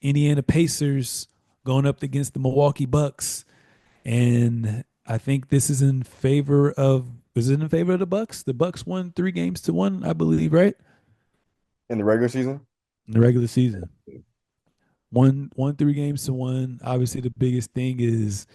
Indiana Pacers going up against the Milwaukee Bucks. And I think this is in favor of is it in favor of the Bucks? The Bucks won 3 games to 1, I believe, right? In the regular season. In the regular season. Won 3 games to 1. Obviously, the biggest thing is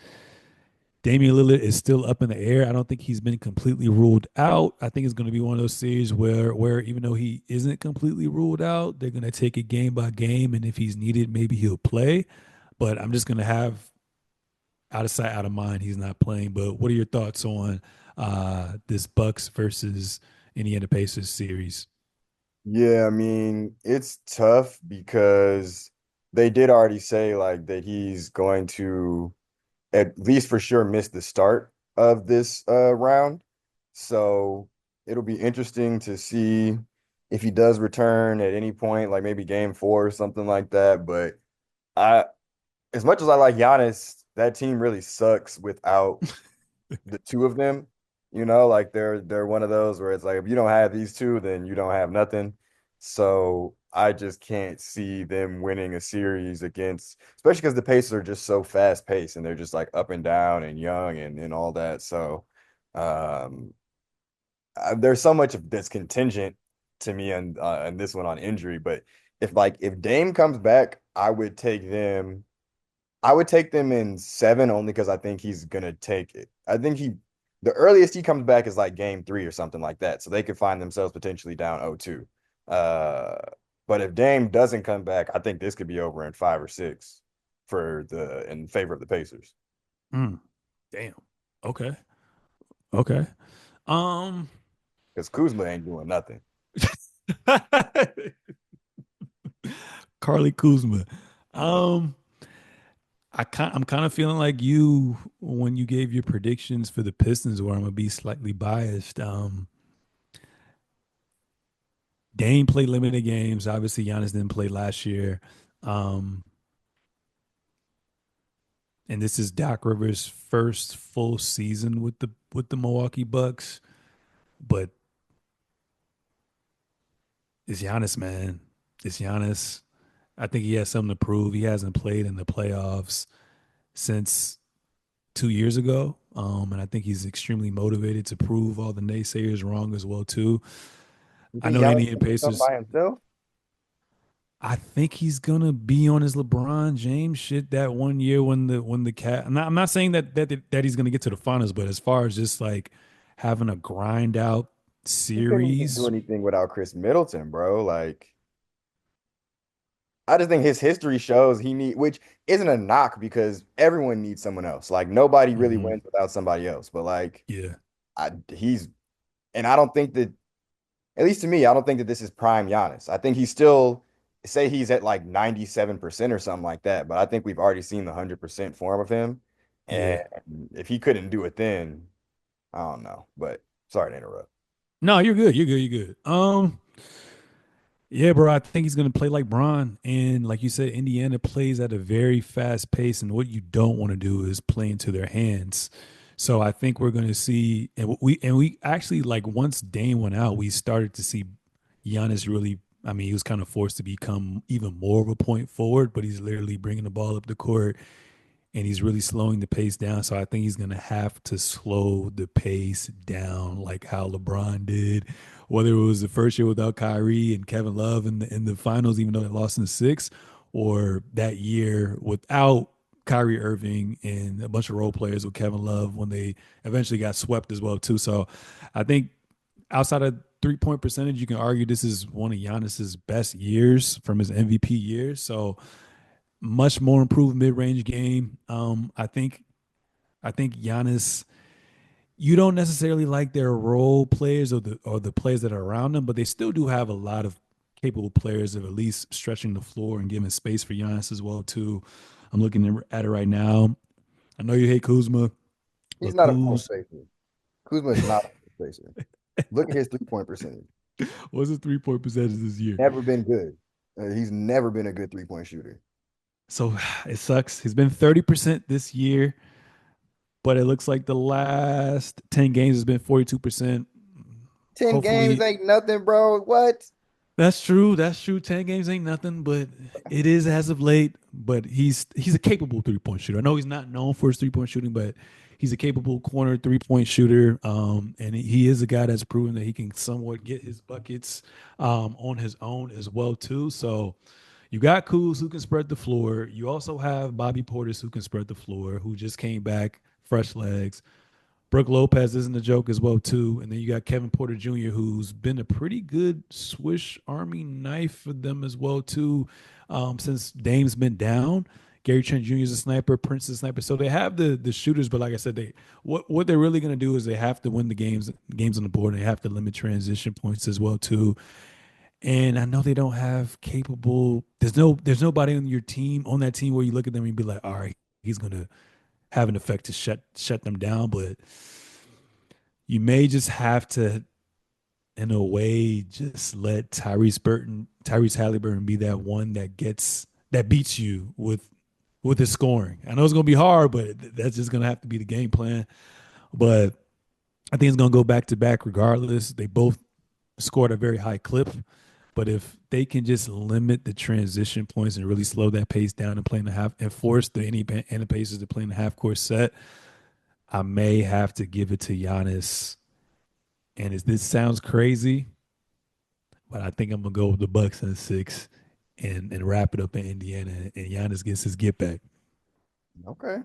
Damian Lillard is still up in the air. I don't think he's been completely ruled out. I think it's going to be one of those series where even though he isn't completely ruled out, they're going to take it game by game, and if he's needed, maybe he'll play. But I'm just going to have out of sight, out of mind. He's not playing. But what are your thoughts on this Bucks versus Indiana Pacers series? Yeah, I mean, it's tough because they did already say like that he's going to at least for sure miss the start of this round. So it'll be interesting to see if he does return at any point, like maybe game four or something like that. But I as much as I like Giannis, that team really sucks without the two of them. Like they're one of those where it's like if you don't have these two, then you don't have nothing. So I just can't see them winning a series against, especially because the Pacers are just so fast paced and they're just like up and down and young and all that. So um, there's so much of that's contingent to me on this one on injury. But if Dame comes back, I would take them in seven only because I think he's gonna take it. I think the earliest he comes back is like game three or something like that. So they could find themselves potentially down 0-2. Uh, but if Dame doesn't come back, I think this could be over in 5 or 6 in favor of the Pacers. Mm, damn. Okay. Okay. Um. Because Kuzma ain't doing nothing. Carly Kuzma. Um. I'm kind of feeling like you when you gave your predictions for the Pistons, where I'm gonna be slightly biased. Dame played limited games. Obviously, Giannis didn't play last year. Um, and this is Doc Rivers' first full season with the Milwaukee Bucks. But it's Giannis, man. It's Giannis. I think he has something to prove. He hasn't played in the playoffs since 2 years ago. And I think he's extremely motivated to prove all the naysayers wrong as well too. You I think know the Giannis Indiana can do something Pacers. by himself? I think he's gonna be on his LeBron James shit that one year when the cat. I'm not saying that he's gonna get to the finals, but as far as just like having a grind out He couldn't even do series, anything without Chris Middleton, bro. Like, I just think his history shows which isn't a knock because everyone needs someone else. Like, nobody really hmm wins without somebody else. But like, yeah, he's, and I don't think that, at least to me, I don't think that this is prime Giannis. I think he's still, say he's at like 97% or something like that. But I think we've already seen the 100% form of him. yeah. And if he couldn't do it then, I don't know. But sorry to interrupt. No, you're good. You're good. You're good. Yeah, bro. I think he's gonna play like Bron, and like you said, Indiana plays at a very fast pace, and what you don't want to do is play into their hands. So I think we're gonna see, and we actually like once Dame went out, we started to see Giannis really. I mean, he was kind of forced to become even more of a point forward, but he's literally bringing the ball up the court and he's really slowing the pace down. So I think he's going to have to slow the pace down like how LeBron did, whether it was the first year without Kyrie and Kevin Love in the finals, even though they lost in six, or that year without Kyrie Irving and a bunch of role players with Kevin Love when they eventually got swept as well too. So I think outside of 3 point percentage, you can argue this is one of Giannis's best years from his MVP years. So much more improved mid range game. I think Giannis. You don't necessarily like their role players or the players that are around them, but they still do have a lot of capable players of at least stretching the floor and giving space for Giannis as well too. I'm looking at it right now. I know you hate Kuzma, He's but not a floor spacer. Kuzma is not a floor spacer. Look at his 3-point percentage. what's his 3 point percentage this year? Never been good. He's never been a good 3-point shooter. So it sucks. He's been 30% this year, but it looks like the last 10 games has been 42%. 10 games Hopefully, ain't nothing, bro. What? That's true. That's true. 10 games ain't nothing, but it is as of late. But he's a capable 3 point shooter. I know he's not known for his 3 point shooting, but he's a capable corner 3 point shooter. And he is a guy that's proven that he can somewhat get his buckets on his own as well too. So you got Kuz who can spread the floor. You also have Bobby Portis who can spread the floor, who just came back, fresh legs. Brooke Lopez isn't a joke as well too, and then you got Kevin Porter Jr., who's been a pretty good Swiss Army knife for them as well too, since Dame's been down. Gary Trent Jr. is a sniper, Prince is a sniper, so they have the shooters. But like I said, they what they're really going to do is they have to win the games on the board. And they have to limit transition points as well too. And I know they don't have capable. There's nobody on your team on that team where you look at them and you be like, all right, he's going to have an effect to shut them down, but you may just have to, in a way, just let Tyrese Halliburton be that one that beats you with his scoring. I know it's gonna be hard, but that's just gonna have to be the game plan. But I think it's gonna go back to back regardless. They both scored a very high clip. But if they can just limit the transition points and really slow that pace down and play in the half and force the any Pacers to play in the half court set, I may have to give it to Giannis. And this sounds crazy, but I think I'm gonna go with the Bucks in 6 and wrap it up in Indiana. And Giannis gets his get back. Okay.